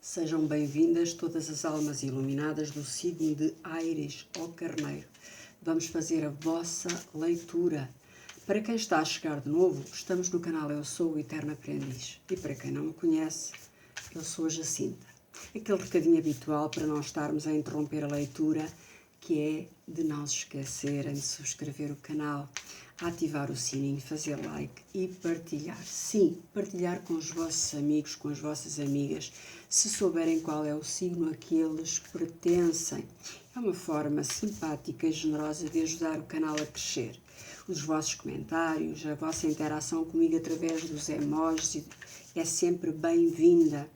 Sejam bem-vindas todas as almas iluminadas do signo de Áries ou Carneiro. Vamos fazer a vossa leitura. Para quem está a chegar de novo, estamos no canal Eu Sou o Eterno Aprendiz. E para quem não me conhece, eu sou a Jacinta. Aquele recadinho habitual para não estarmos a interromper a leitura, que é de não se esquecerem de subscrever o canal, ativar o sininho, fazer like e partilhar. Sim, partilhar com os vossos amigos, com as vossas amigas, se souberem qual é o signo a que eles pertencem. É uma forma simpática e generosa de ajudar o canal a crescer. Os vossos comentários, a vossa interação comigo através dos emojis é sempre bem-vinda.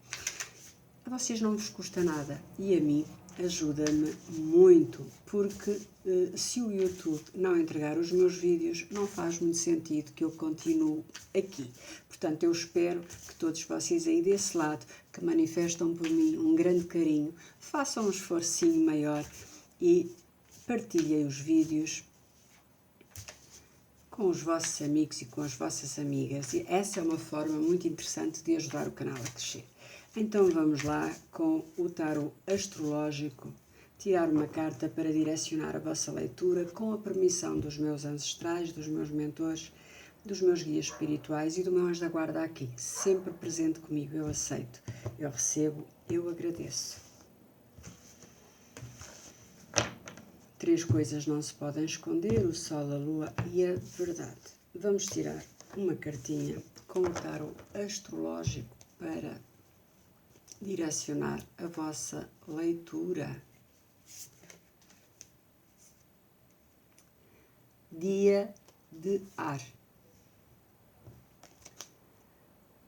A vocês não vos custa nada e a mim ajuda-me muito, porque se o YouTube não entregar os meus vídeos, não faz muito sentido que eu continue aqui. Portanto, eu espero que todos vocês aí desse lado, que manifestam por mim um grande carinho, façam um esforcinho maior e partilhem os vídeos com os vossos amigos e com as vossas amigas. E essa é uma forma muito interessante de ajudar o canal a crescer. Então vamos lá com o tarot astrológico, tirar uma carta para direcionar a vossa leitura com a permissão dos meus ancestrais, dos meus mentores, dos meus guias espirituais e do meu anjo da guarda aqui, sempre presente comigo. Eu aceito, eu recebo, eu agradeço. 3 coisas não se podem esconder, o sol, a lua e a verdade. Vamos tirar uma cartinha com o tarot astrológico para direcionar a vossa leitura. Dia de ar.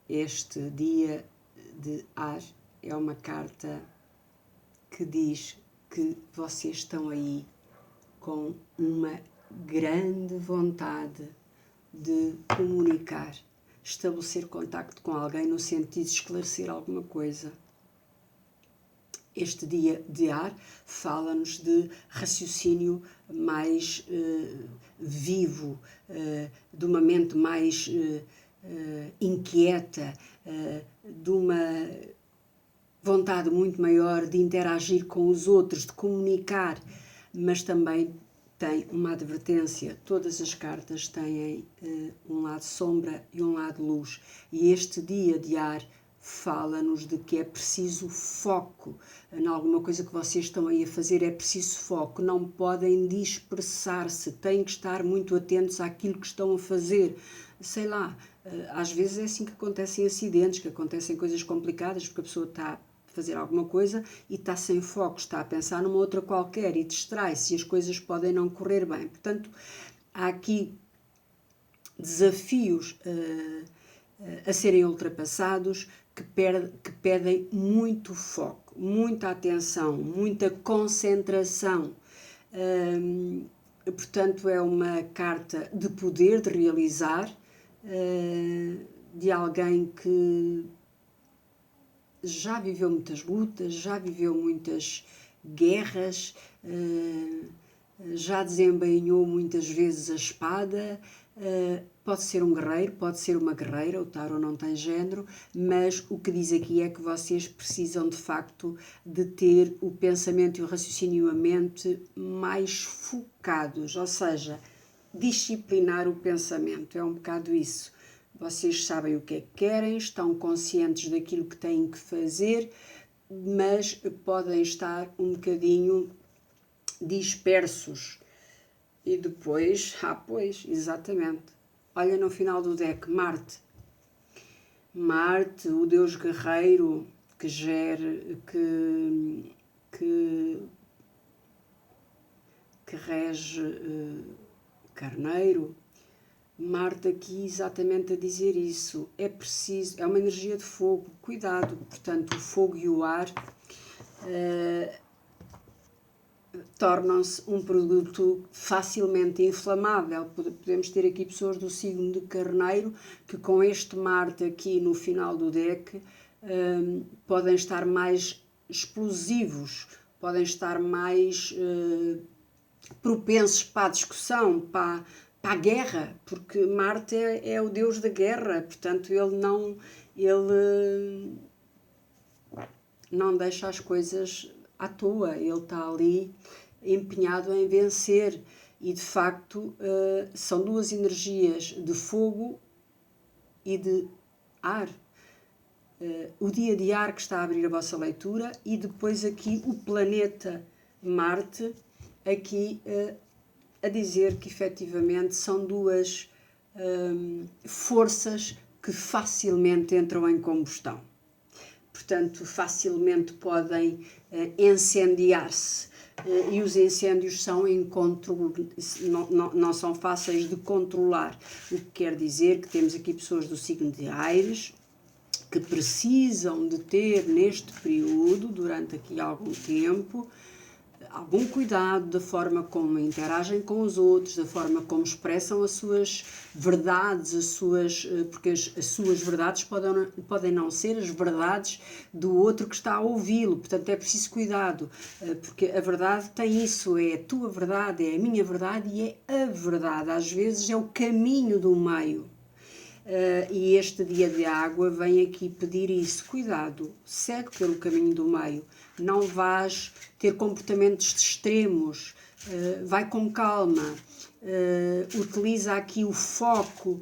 Este dia de ar é uma carta que diz que vocês estão aí com uma grande vontade de comunicar, estabelecer contacto com alguém no sentido de esclarecer alguma coisa. Este dia de ar fala-nos de raciocínio mais vivo, de uma mente mais inquieta, de uma vontade muito maior de interagir com os outros, de comunicar, mas também tem uma advertência. Todas as cartas têm um lado sombra e um lado luz. E este dia de ar fala-nos de que é preciso foco. Em alguma coisa que vocês estão aí a fazer é preciso foco. Não podem dispersar-se. Têm que estar muito atentos àquilo que estão a fazer. Sei lá, às vezes é assim que acontecem acidentes, que acontecem coisas complicadas, porque a pessoa está a fazer alguma coisa e está sem foco, está a pensar numa outra qualquer e distrai-se e as coisas podem não correr bem. Portanto, há aqui desafios a serem ultrapassados que pedem muito foco, muita atenção, muita concentração. Portanto, é uma carta de poder, de realizar, de alguém que já viveu muitas lutas, já viveu muitas guerras, já desembainhou muitas vezes a espada. Pode ser um guerreiro, pode ser uma guerreira, o tarot não tem género, mas o que diz aqui é que vocês precisam de facto de ter o pensamento e o raciocínio e a mente mais focados, ou seja, disciplinar o pensamento, é um bocado isso. Vocês sabem o que é que querem, estão conscientes daquilo que têm que fazer, mas podem estar um bocadinho dispersos. E depois, pois, exatamente. Olha no final do deck, Marte. Marte, o deus guerreiro que gere, que rege Carneiro. Marte aqui exatamente a dizer isso. É preciso, é uma energia de fogo. Cuidado, portanto, o fogo e o ar tornam-se um produto facilmente inflamável. Podemos ter aqui pessoas do signo de Carneiro que com este Marte aqui no final do deck podem estar mais explosivos, podem estar mais propensos para a discussão, para a guerra, porque Marte é o deus da guerra, portanto ele não deixa as coisas à toa, ele está ali empenhado em vencer e de facto são duas energias de fogo e de ar. O dia de ar que está a abrir a vossa leitura e depois aqui o planeta Marte aqui a dizer que efetivamente são duas forças que facilmente entram em combustão. Portanto, facilmente podem incendiar-se. E os incêndios são não são fáceis de controlar. O que quer dizer que temos aqui pessoas do signo de Áries que precisam de ter neste período, durante aqui algum tempo, algum cuidado da forma como interagem com os outros, da forma como expressam as suas verdades, porque as suas verdades podem não ser as verdades do outro que está a ouvi-lo, portanto é preciso cuidado, porque a verdade tem isso, é a tua verdade, é a minha verdade e é a verdade, às vezes é o caminho do meio. E este dia de água vem aqui pedir isso, cuidado, segue pelo caminho do meio, não vais ter comportamentos extremos, vai com calma, utiliza aqui o foco,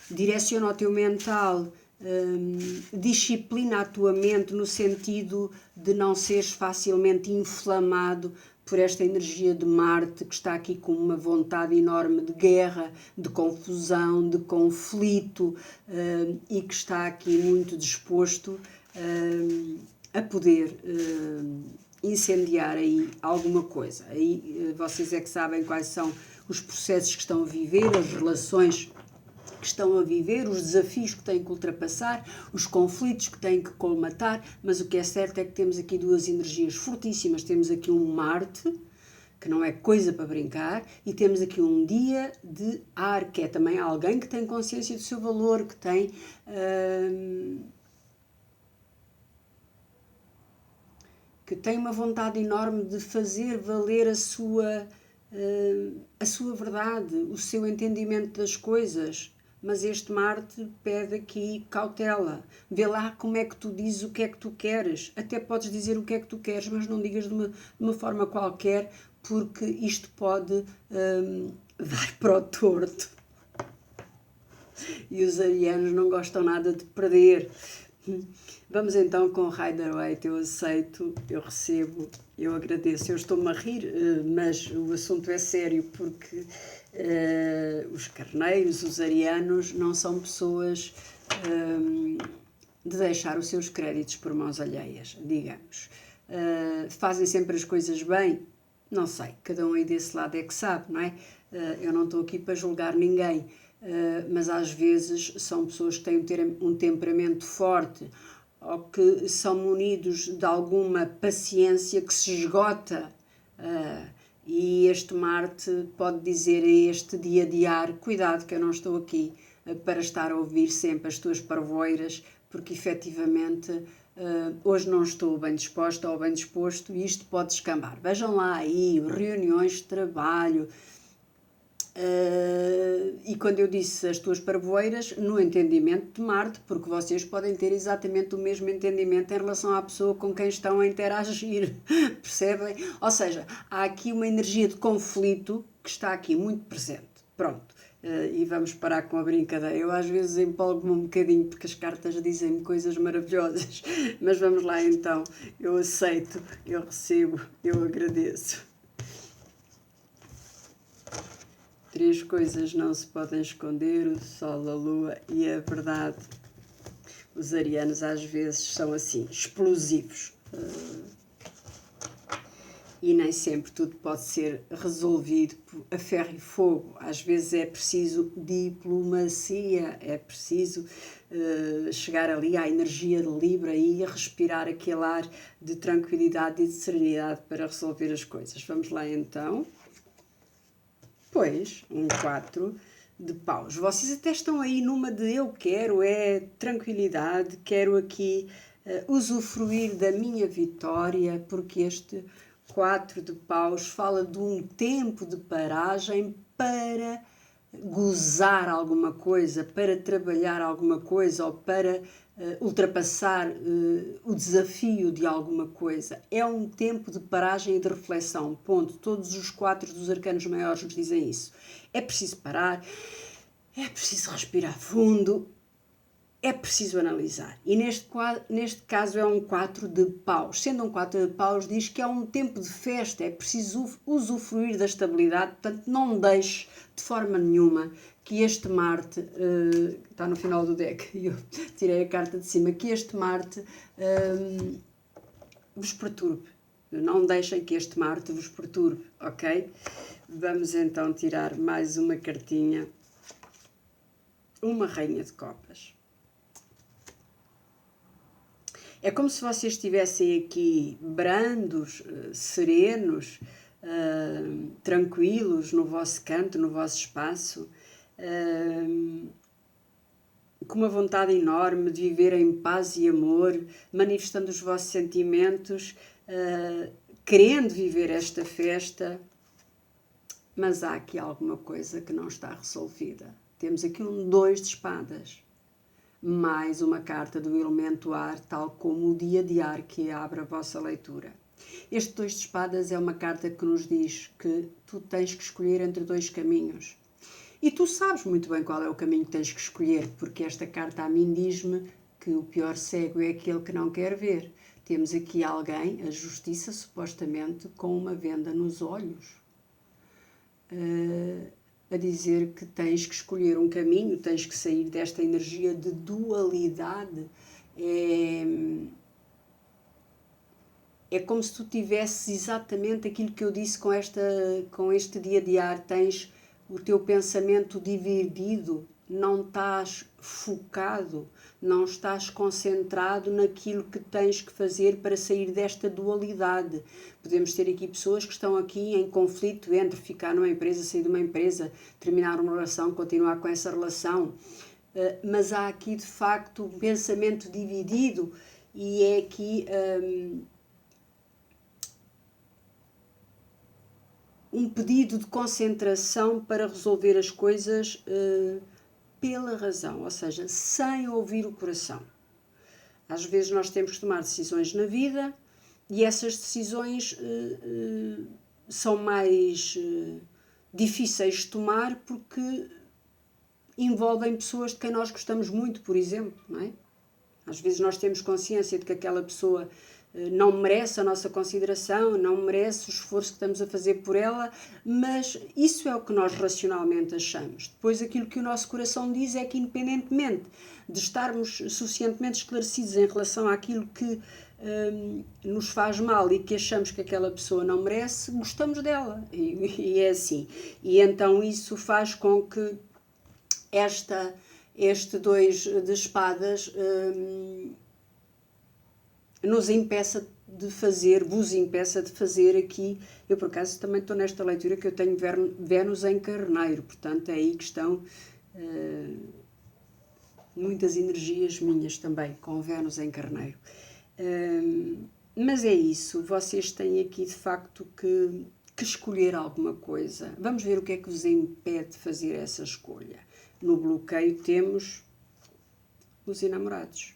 direciona o teu mental, disciplina a tua mente no sentido de não seres facilmente inflamado por esta energia de Marte que está aqui com uma vontade enorme de guerra, de confusão, de conflito e que está aqui muito disposto a poder incendiar aí alguma coisa. Aí vocês é que sabem quais são os processos que estão a viver, as relações que estão a viver, os desafios que têm que ultrapassar, os conflitos que têm que colmatar, mas o que é certo é que temos aqui duas energias fortíssimas. Temos aqui um Marte, que não é coisa para brincar, e temos aqui um dia de ar, que é também alguém que tem consciência do seu valor, que tem uma vontade enorme de fazer valer a sua verdade, o seu entendimento das coisas. Mas este Marte pede aqui cautela. Vê lá como é que tu dizes o que é que tu queres. Até podes dizer o que é que tu queres, mas não digas de uma forma qualquer, porque isto pode dar para o torto. E os arianos não gostam nada de perder. Vamos então com Rider-Waite. Eu aceito, eu recebo, eu agradeço. Eu estou-me a rir, mas o assunto é sério, porque os carneiros, os arianos, não são pessoas de deixar os seus créditos por mãos alheias, digamos. Fazem sempre as coisas bem? Não sei, cada um aí desse lado é que sabe, não é? Eu não estou aqui para julgar ninguém, mas às vezes são pessoas que têm um temperamento forte ou que são munidos de alguma paciência que se esgota. E este Marte pode dizer a este dia de ar, cuidado que eu não estou aqui para estar a ouvir sempre as tuas parvoiras, porque efetivamente hoje não estou bem disposta ou bem disposto e isto pode descambar. Vejam lá aí, reuniões de trabalho. E quando eu disse as tuas parvoeiras, no entendimento de Marte, porque vocês podem ter exatamente o mesmo entendimento em relação à pessoa com quem estão a interagir, percebem? Ou seja, há aqui uma energia de conflito que está aqui muito presente. Pronto, e vamos parar com a brincadeira. Eu às vezes empolgo-me um bocadinho porque as cartas dizem-me coisas maravilhosas, mas vamos lá então, eu aceito, eu recebo, eu agradeço. 3 coisas não se podem esconder: o sol, a lua e a verdade. Os arianos às vezes são assim, explosivos. E nem sempre tudo pode ser resolvido a ferro e fogo. Às vezes é preciso diplomacia, é preciso chegar ali à energia de Libra e respirar aquele ar de tranquilidade e de serenidade para resolver as coisas. Vamos lá então. Pois, um 4 de paus. Vocês até estão aí numa de eu quero tranquilidade, quero aqui usufruir da minha vitória, porque este 4 de paus fala de um tempo de paragem para gozar alguma coisa, para trabalhar alguma coisa ou para ultrapassar o desafio de alguma coisa. É um tempo de paragem e de reflexão. Ponto. Todos os 4 dos arcanos maiores nos dizem isso. É preciso parar, é preciso respirar fundo, é preciso analisar. E neste caso é um 4 de paus. Sendo um 4 de paus, diz que é um tempo de festa, é preciso usufruir da estabilidade, portanto não deixe de forma nenhuma que este Marte, está no final do deck, e eu tirei a carta de cima, que este Marte vos perturbe. Não deixem que este Marte vos perturbe, ok? Vamos então tirar mais uma cartinha. Uma Rainha de Copas. É como se vocês estivessem aqui brandos, serenos, tranquilos no vosso canto, no vosso espaço, com uma vontade enorme de viver em paz e amor, manifestando os vossos sentimentos, querendo viver esta festa, mas há aqui alguma coisa que não está resolvida. Temos aqui um 2 de espadas, mais uma carta do elemento ar, tal como o dia de ar que abre a vossa leitura. Este 2 de espadas é uma carta que nos diz que tu tens que escolher entre 2 caminhos. E tu sabes muito bem qual é o caminho que tens que escolher, porque esta carta a mim diz-me que o pior cego é aquele que não quer ver. Temos aqui alguém, a justiça, supostamente, com uma venda nos olhos, a dizer que tens que escolher um caminho, tens que sair desta energia de dualidade. É como se tu tivesses exatamente aquilo que eu disse com este dia de ar, tens o teu pensamento dividido, não estás focado, não estás concentrado naquilo que tens que fazer para sair desta dualidade. Podemos ter aqui pessoas que estão aqui em conflito entre ficar numa empresa, sair de uma empresa, terminar uma relação, continuar com essa relação, mas há aqui de facto um pensamento dividido e é aqui um pedido de concentração para resolver as coisas pela razão, ou seja, sem ouvir o coração. Às vezes nós temos que tomar decisões na vida e essas decisões são mais difíceis de tomar porque envolvem pessoas de quem nós gostamos muito, por exemplo, não é? Às vezes nós temos consciência de que aquela pessoa não merece a nossa consideração, não merece o esforço que estamos a fazer por ela, mas isso é o que nós racionalmente achamos. Depois aquilo que o nosso coração diz é que, independentemente de estarmos suficientemente esclarecidos em relação àquilo que nos faz mal e que achamos que aquela pessoa não merece, gostamos dela, e é assim. E então isso faz com que este 2 de espadas vos impeça de fazer aqui. Eu por acaso também estou nesta leitura que eu tenho Vênus em Carneiro, portanto é aí que estão muitas energias minhas também, com Vênus em Carneiro. Mas é isso, vocês têm aqui de facto que escolher alguma coisa. Vamos ver o que é que vos impede de fazer essa escolha. No bloqueio temos os enamorados.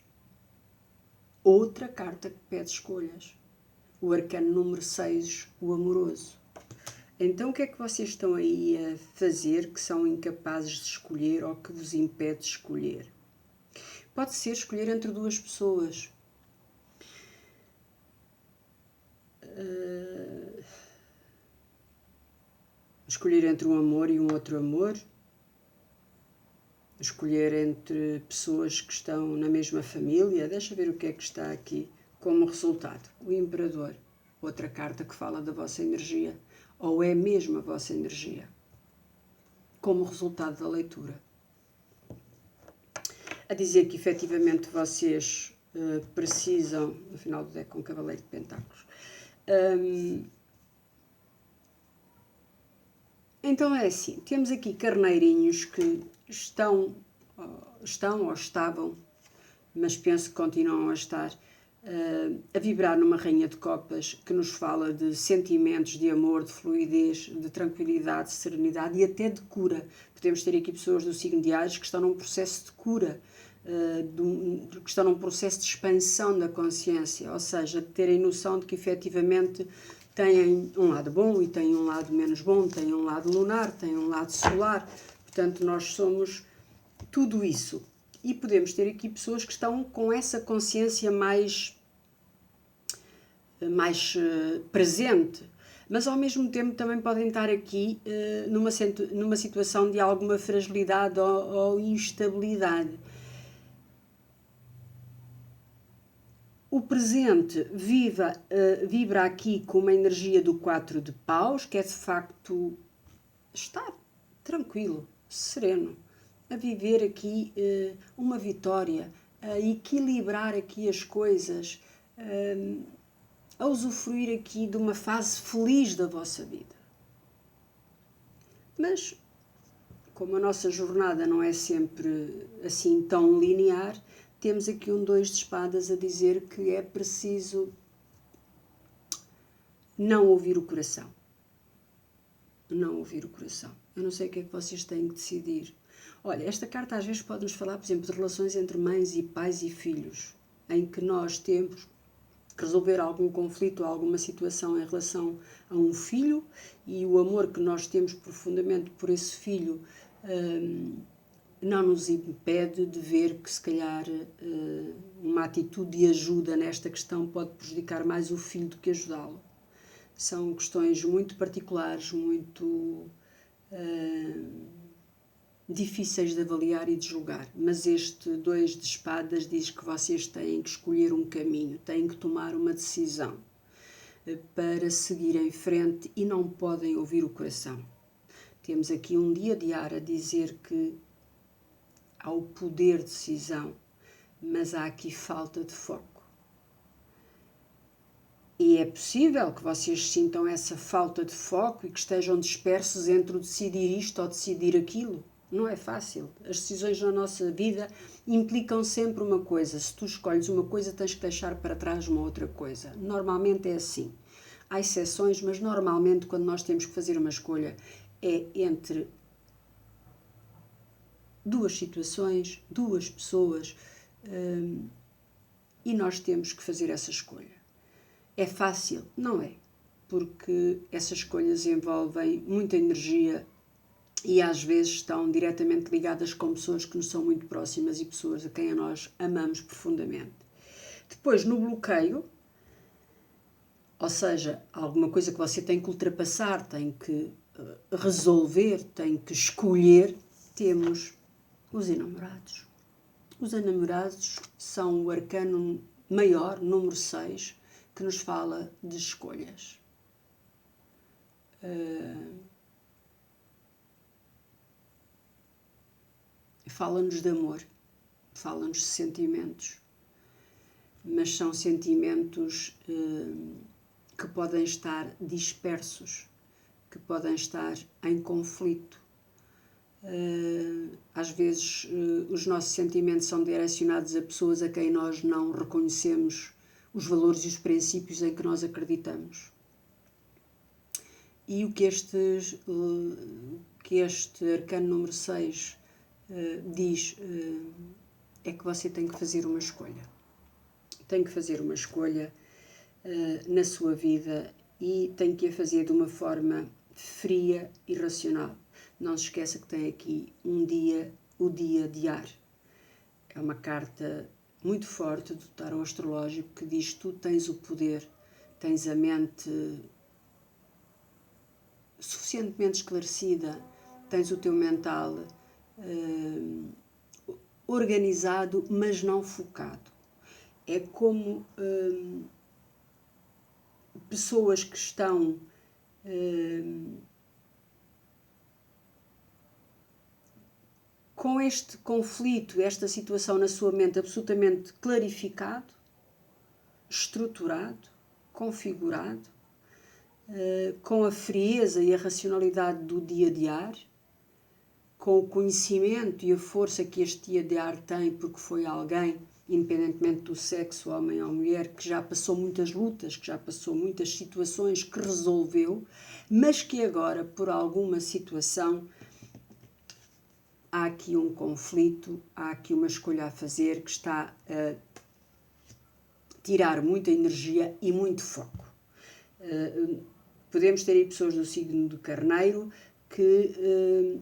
Outra carta que pede escolhas. O arcano número 6, o amoroso. Então o que é que vocês estão aí a fazer que são incapazes de escolher ou que vos impede de escolher? Pode ser escolher entre 2 pessoas. Escolher entre um amor e um outro amor. Escolher entre pessoas que estão na mesma família. Deixa ver o que é que está aqui como resultado. O Imperador, outra carta que fala da vossa energia, ou é mesmo a vossa energia, como resultado da leitura. A dizer que efetivamente vocês precisam, no final do deck com o Cavaleiro de Pentáculos, então é assim, temos aqui carneirinhos que estão ou estavam, mas penso que continuam a estar a vibrar numa rainha de copas que nos fala de sentimentos, de amor, de fluidez, de tranquilidade, de serenidade e até de cura. Podemos ter aqui pessoas do signo de Áries que estão num processo de cura, que estão num processo de expansão da consciência, ou seja, de terem noção de que efetivamente têm um lado bom e têm um lado menos bom, têm um lado lunar, têm um lado solar. Portanto, nós somos tudo isso. E podemos ter aqui pessoas que estão com essa consciência mais presente, mas ao mesmo tempo também podem estar aqui numa situação de alguma fragilidade ou instabilidade. O presente vibra aqui com uma energia do 4 de paus, que é de facto estar tranquilo, sereno, a viver aqui uma vitória, a equilibrar aqui as coisas, a usufruir aqui de uma fase feliz da vossa vida. Mas, como a nossa jornada não é sempre assim tão linear, temos aqui um 2 de espadas a dizer que é preciso não ouvir o coração. Não ouvir o coração. Eu não sei o que é que vocês têm que decidir. Olha, esta carta às vezes pode nos falar, por exemplo, de relações entre mães e pais e filhos, em que nós temos que resolver algum conflito ou alguma situação em relação a um filho e o amor que nós temos profundamente por esse filho não nos impede de ver que, se calhar, uma atitude de ajuda nesta questão pode prejudicar mais o filho do que ajudá-lo. São questões muito particulares, muito difíceis de avaliar e de julgar, mas este 2 de espadas diz que vocês têm que escolher um caminho, têm que tomar uma decisão para seguir em frente e não podem ouvir o coração. Temos aqui um dia de ar a dizer que há o poder de decisão, mas há aqui falta de foco. E é possível que vocês sintam essa falta de foco e que estejam dispersos entre o decidir isto ou decidir aquilo. Não é fácil. As decisões na nossa vida implicam sempre uma coisa. Se tu escolhes uma coisa, tens que deixar para trás uma outra coisa. Normalmente é assim. Há exceções, mas normalmente quando nós temos que fazer uma escolha é entre duas situações, duas pessoas, e nós temos que fazer essa escolha. É fácil? Não é, porque essas escolhas envolvem muita energia e às vezes estão diretamente ligadas com pessoas que nos são muito próximas e pessoas a quem nós amamos profundamente. Depois, no bloqueio, ou seja, alguma coisa que você tem que ultrapassar, tem que resolver, tem que escolher, temos os enamorados. Os enamorados são o arcano maior, número 6, que nos fala de escolhas. Fala-nos de amor, fala-nos de sentimentos, mas são sentimentos que podem estar dispersos, que podem estar em conflito. Às vezes os nossos sentimentos são direcionados a pessoas a quem nós não reconhecemos os valores e os princípios em que nós acreditamos. E o que este arcano número 6 diz é que você tem que fazer uma escolha. Tem que fazer uma escolha na sua vida e tem que a fazer de uma forma fria e racional. Não se esqueça que tem aqui o dia de ar. É uma carta muito forte do tarot astrológico que diz que tu tens o poder, tens a mente suficientemente esclarecida, tens o teu mental organizado, mas não focado. É como pessoas que estão com este conflito, esta situação na sua mente absolutamente clarificado, estruturado, configurado, com a frieza e a racionalidade do dia de ar, com o conhecimento e a força que este dia de ar tem, porque foi alguém independentemente do sexo, homem ou mulher, que já passou muitas lutas, que já passou muitas situações, que resolveu, mas que agora, por alguma situação, há aqui um conflito, há aqui uma escolha a fazer que está a tirar muita energia e muito foco. Podemos ter aí pessoas do signo do Carneiro que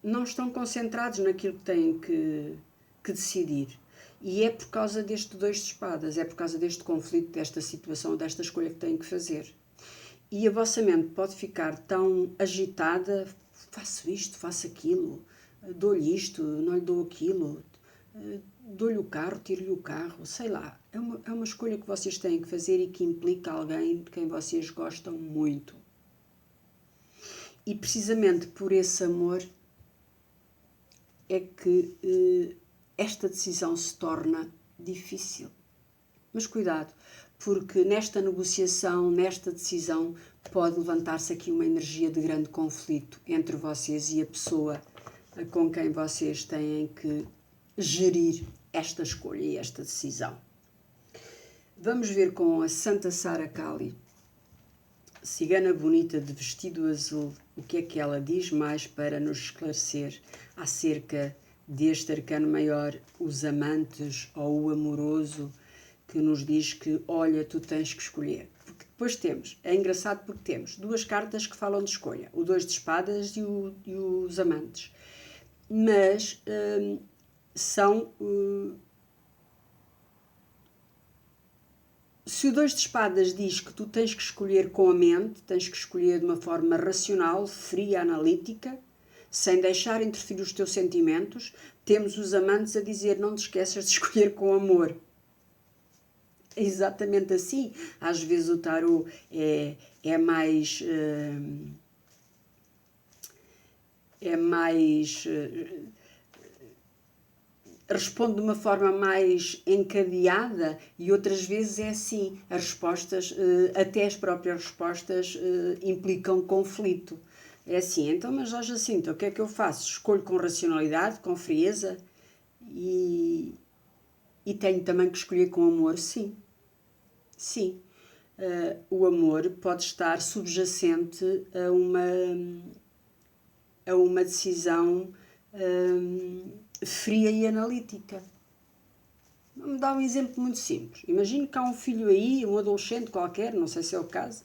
não estão concentrados naquilo que têm que decidir. E é por causa deste 2 de espadas, é por causa deste conflito, desta situação, desta escolha que têm que fazer. E a vossa mente pode ficar tão agitada, faço isto, faço aquilo, dou-lhe isto, não lhe dou aquilo, dou-lhe o carro, tiro-lhe o carro, sei lá. É uma escolha que vocês têm que fazer e que implica alguém de quem vocês gostam muito. E precisamente por esse amor é que esta decisão se torna difícil. Mas cuidado, porque nesta negociação, nesta decisão, pode levantar-se aqui uma energia de grande conflito entre vocês e a pessoa com quem vocês têm que gerir esta escolha e esta decisão. Vamos ver com a Santa Sara Kali, cigana bonita de vestido azul, o que é que ela diz mais para nos esclarecer acerca deste arcano maior, os amantes ou o amoroso, que nos diz que, olha, tu tens que escolher. Porque depois temos, é engraçado porque temos 2 cartas que falam de escolha, o 2 de espadas e os amantes. Mas são... se o 2 de espadas diz que tu tens que escolher com a mente, tens que escolher de uma forma racional, fria, analítica, sem deixar interferir os teus sentimentos, temos os amantes a dizer não te esqueças de escolher com amor. É exatamente assim. Às vezes o tarot é mais responde de uma forma mais encadeada e outras vezes é assim. As respostas, até as próprias respostas, implicam conflito. É assim, então, mas ó Jacinta, o que é que eu faço? Escolho com racionalidade, com frieza e tenho também que escolher com amor? Sim. Sim. O amor pode estar subjacente a uma decisão fria e analítica. Vamos dar um exemplo muito simples. Imagino que há um filho aí, um adolescente qualquer, não sei se é o caso,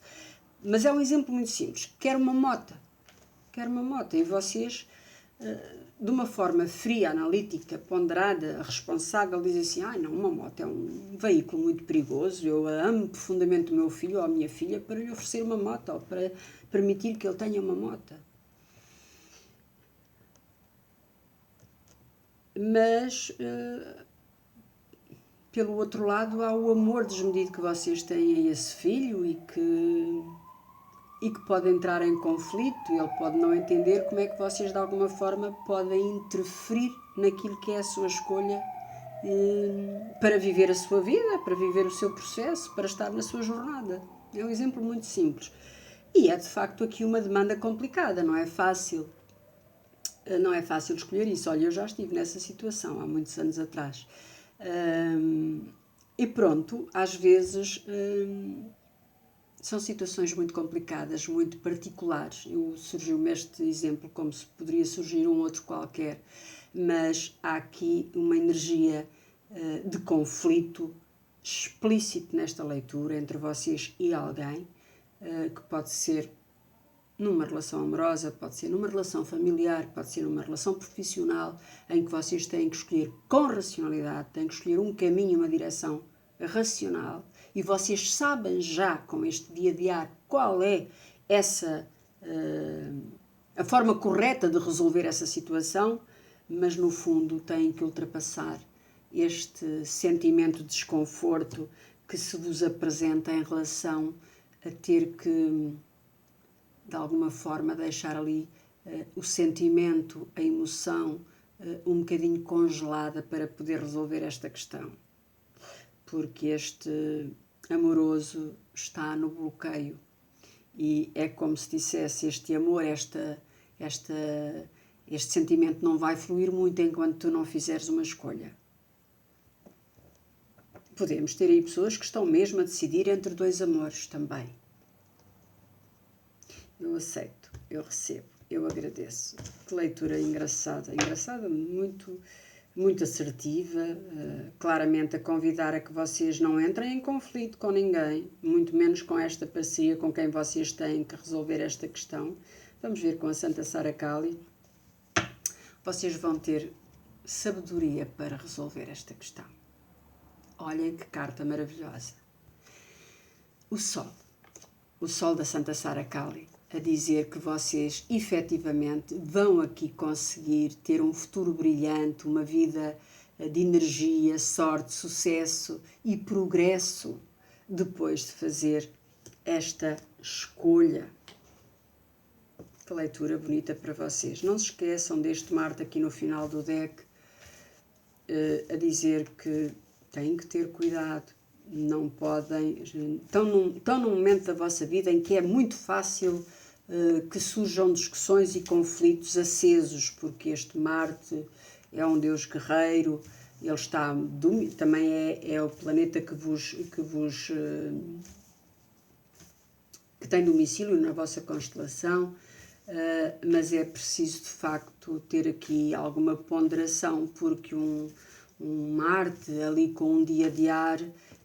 mas é um exemplo muito simples. Quer uma moto. E vocês, de uma forma fria, analítica, ponderada, responsável, dizem assim, não, uma moto é um veículo muito perigoso, eu amo profundamente o meu filho ou a minha filha para lhe oferecer uma moto ou para permitir que ele tenha uma moto. Mas, pelo outro lado, há o amor desmedido que vocês têm a esse filho e que pode entrar em conflito, ele pode não entender como é que vocês de alguma forma podem interferir naquilo que é a sua escolha para viver a sua vida, para viver o seu processo, para estar na sua jornada. É um exemplo muito simples. E é de facto aqui uma demanda complicada, não é fácil. Não é fácil escolher isso. Olha, eu já estive nessa situação há muitos anos atrás. E pronto, às vezes são situações muito complicadas, muito particulares. Surgiu-me este exemplo como se poderia surgir um outro qualquer, mas há aqui uma energia de conflito explícito nesta leitura entre vocês e alguém, que pode ser numa relação amorosa, pode ser numa relação familiar, pode ser numa relação profissional, em que vocês têm que escolher com racionalidade, têm que escolher um caminho, uma direção racional, e vocês sabem já, com este dia-a-dia, qual é a forma correta de resolver essa situação, mas no fundo têm que ultrapassar este sentimento de desconforto que se vos apresenta em relação a ter que, de alguma forma, deixar ali o sentimento, a emoção, um bocadinho congelada para poder resolver esta questão. Porque este amoroso está no bloqueio e é como se dissesse, este amor, este sentimento não vai fluir muito enquanto tu não fizeres uma escolha. Podemos ter aí pessoas que estão mesmo a decidir entre dois amores também. Eu aceito, eu recebo, eu agradeço. Que leitura engraçada, engraçada, muito assertiva, claramente a convidar a que vocês não entrem em conflito com ninguém, muito menos com esta parceria com quem vocês têm que resolver esta questão. Vamos ver com a Santa Sara Kali. Vocês vão ter sabedoria para resolver esta questão. Olhem que carta maravilhosa. O Sol da Santa Sara Kali, a dizer que vocês efetivamente vão aqui conseguir ter um futuro brilhante, uma vida de energia, sorte, sucesso e progresso depois de fazer esta escolha. Que leitura bonita para vocês. Não se esqueçam deste Marte aqui no final do deck a dizer que têm que ter cuidado, não podem, estão num momento da vossa vida em que é muito fácil que surjam discussões e conflitos acesos, porque este Marte é um deus guerreiro, ele está, também é o planeta que tem domicílio na vossa constelação, mas é preciso de facto ter aqui alguma ponderação, porque um Marte ali com um dia de ar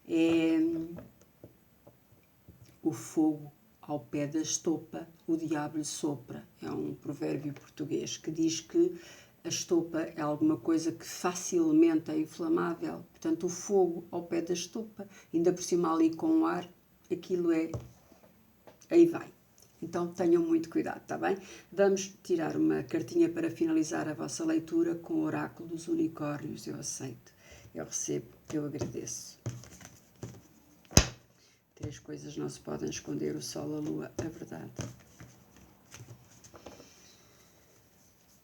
é o fogo ao pé da estopa, o diabo lhe sopra. É um provérbio português que diz que a estopa é alguma coisa que facilmente é inflamável. Portanto, o fogo ao pé da estopa, ainda por cima ali com o ar, aquilo é... aí vai. Então tenham muito cuidado, está bem? Vamos tirar uma cartinha para finalizar a vossa leitura com o oráculo dos unicórnios. Eu aceito, eu recebo, eu agradeço. 3 coisas não se podem esconder: o sol, a lua, a verdade.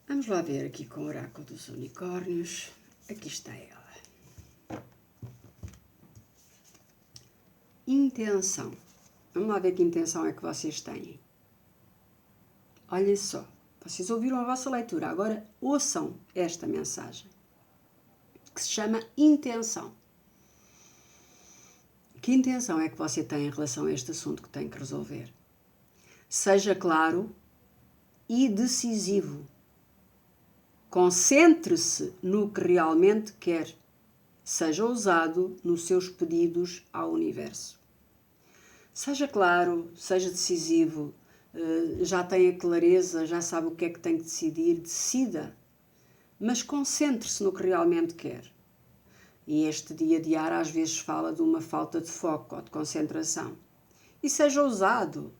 Vamos lá ver aqui com o oráculo dos unicórnios. Aqui está ela. Intenção. Vamos lá ver que intenção é que vocês têm. Olhem só, vocês ouviram a vossa leitura, agora ouçam esta mensagem, que se chama intenção. Que intenção é que você tem em relação a este assunto que tem que resolver? Seja claro e decisivo. Concentre-se no que realmente quer. Seja ousado nos seus pedidos ao universo. Seja claro, seja decisivo, já tem a clareza, já sabe o que é que tem que decidir, decida. Mas concentre-se no que realmente quer. E este dia de ar às vezes fala de uma falta de foco ou de concentração. E seja ousado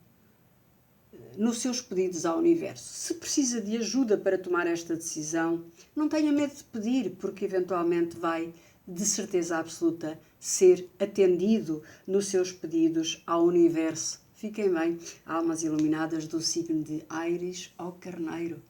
nos seus pedidos ao universo. Se precisa de ajuda para tomar esta decisão, não tenha medo de pedir, porque eventualmente vai, de certeza absoluta, ser atendido nos seus pedidos ao universo. Fiquem bem, almas iluminadas do signo de Áries ou Carneiro.